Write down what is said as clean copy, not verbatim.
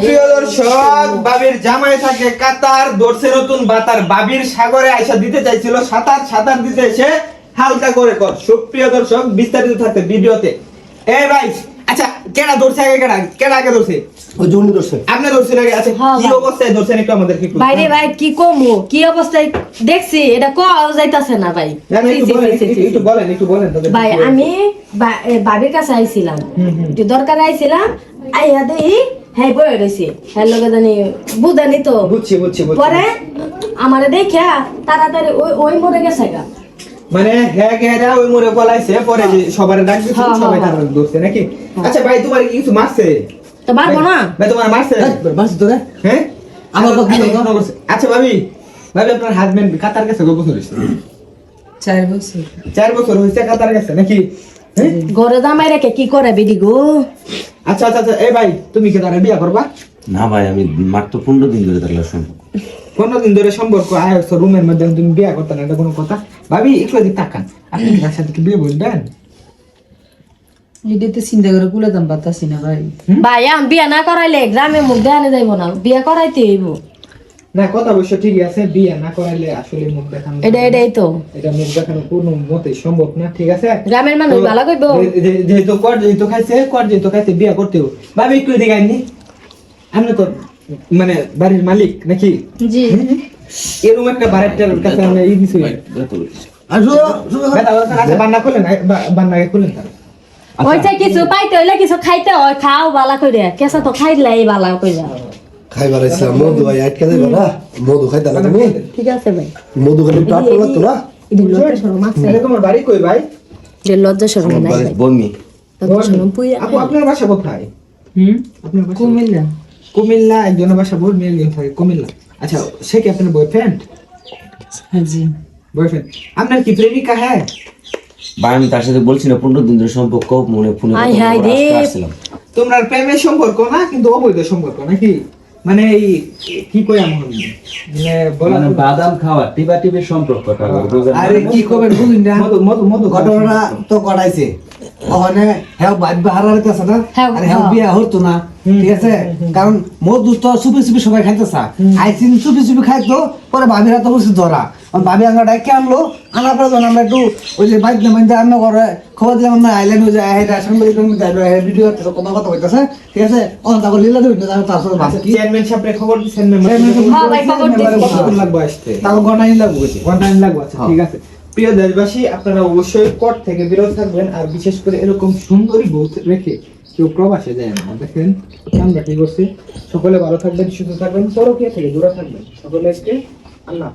সুপ্রিয় দর্শক, বাবির জামাই থাকে কাতার, দর্শে নতুন বাতার, বাবির সাগরে আইসা দিতে চাইছিল সাঁতার দিতে এসে হালকা করে কর। সুপ্রিয় দর্শক, বিস্তারিত থাকতে ভিডিওতে। এই ভাই, আচ্ছা কেডা ধরছে আগে, কেডা আগে ধরছে? ওই জন্য ধরছে। আপনি ধরছেন আগে? আচ্ছা কি অবস্থায় ধরছেন একটু আমাদেরকে একটু। ভাই রে ভাই, কি কমু, কি অবস্থায় দেখছি এটা কোয়াও যাইতাছে না ভাই। একটু বলেন ভাই আমি বাবির কাছে আইছিলাম, একটু দরকার আইছিলাম, আইয়া দেই হ্যাঁ বয়ে রয়েছে, হ্যাঁ লগে জানি বুঝানি তো বুঝছি। পরে আমারে দেখা তাড়াতাড়ি ওই মরে গেছে গা। মানে হ্যাঁ ওই মোড়ে পলাইছে, পরে যে সবারে ডাক দিছে, সবাই তারপরে ধরছে নাকি? আচ্ছা ভাই, তোমার কি কিছু মারছে? তো পারবো না ভাই, তোমার মারছে? বাস ধরে হ্যাঁ আমার তো কি করছে? আচ্ছা ভাবি, আপনার হাজবেন্ড কাতার গেছে কত বছর হইছে? 4 বছর হইছে কাতার গেছে নাকি? ঘরে জামাই রেখে কি করে বিডি গো? আচ্ছা এই ভাই, তুমি কি তারে বিয়া করবা? না ভাই, আমি মাত্র 15 দিন ধরে তার সম্পর্ক। 15 দিন ধরে সম্পর্ক আয়ছো, রুমের মধ্যে তুমি বিয়া করতে না, এটা কোনো কথা? ভাবি একটু দিক তাকান, আপনি তার সাথে কি বিয়ে বলবেন? এটাতে চিন্তা করে কুলে দাম পাতাছি না ভাই। ভাই আমি বিয়া না করাইলে গ্রামে মুখ দেখানো যাইব না, বিয়া করাইতে হইব। না, কথা অবশ্য ঠিকই আছে, বিয়া না করাইলে আসলে মুখ দেখানো এটাই তো, এটা মুখ দেখানো কোনো মতেই সম্ভব না, ঠিক আছে? গ্রামের মানুষ তো ভালো কইব। যেহেতু যেহেতু খাইছে বিয়া করতেও, ভাবি একটু এদিকে আইনি। আপনি তো মানে বাড়ির মালিক নাকি? জি। এরকম একটা বাড়িটার কাছে আমরা এই দিছি। আসো আচ্ছা বান্না করলেন, বান্নাকে করলেন তার। ওইটা কিছু পাইতে হইলে কিছু খাইতে হয়, খাও বালা কইরা, কেসা তো খাইলাই বালা কইরা। খাইবার ইসলাম মধু ভাই আটকে দেবে না, মধু খাইতে না তুমি? ঠিক আছে ভাই, মধু খাইতে একটু আটকে লাগতো না? এটি লজ্জা শরম আছে, এটা তোমার বাড়ি কই ভাই? যে লজ্জা শরম নাই ভাই। বমি। লজ্জা শরম পুইয়া। আপু আপনার বাসা কোথায়? আপনার বাসা কুমিল্লা। কুমিল্লা। একজনের বাসা বলমি, একজন থাকে কুমিল্লা। আচ্ছা, সে কি আপনার বয়ফ্রেন্ড? হ্যাঁ জি। বয়ফ্রেন্ড। আপনার কি প্রেমিকা? হ্যাঁ ভাই, আমি তার সাথে বলছি না 15 দিন ধরে সম্পর্ক, মনে ফোনে আয় হায় রে। আসছিলাম। তোমরা প্রেমের সম্পর্ক না, কিন্তু অবৈধ সম্পর্ক নাকি? মানে এই কি কই আমি মানে বলা মানে বাদাম খাওয়া টিপের সম্পর্কটা। আরে কি করবেন বুঝুন না, মধু ঘটনা তো কটাইছে ওখানে হ্যাঁ ভাববে হারার কাছে না, আর হ্যাঁ বিয়া হতো না, ঠিক আছে? কারণ মধু তো চুপি সবাই খাইতেছা, আইসিন চুপি খাইতো, পরে ভাবিরা তো বসে ধরা, ভাবি আমরা ডাইকে আনলো, আনার পরে যখন আমরা একটু ওই যে বাইক নামাইতে রান্না করে খবর দিলাম, আমরা আইল্যান্ড হয়ে যায় ভিডিও কোনো কথা হইতেছে, ঠিক আছে? অন তারপর লীলা দেবেন তারপর চেয়ারম্যান সাহেবরে খবর দিছেন? হ্যাঁ ভাই, খবর দিছি। কতক্ষণ লাগবে আসতে? তাও ঘন্টা লাগবে। আচ্ছা ঠিক আছে। প্রিয় দেশবাসী, আপনারা অবশ্যই কোর্ট থেকে বিরত থাকবেন, আর বিশেষ করে এরকম সুন্দরী বউ রেখে কেউ প্রবাসে যায় না। দেখেন আমরা কি করছি। সকলে ভালো থাকবেন, সুস্থ থাকবেন, পরকীয়া থেকে দূরে থাকবেন। সকলেকে আল্লাহ।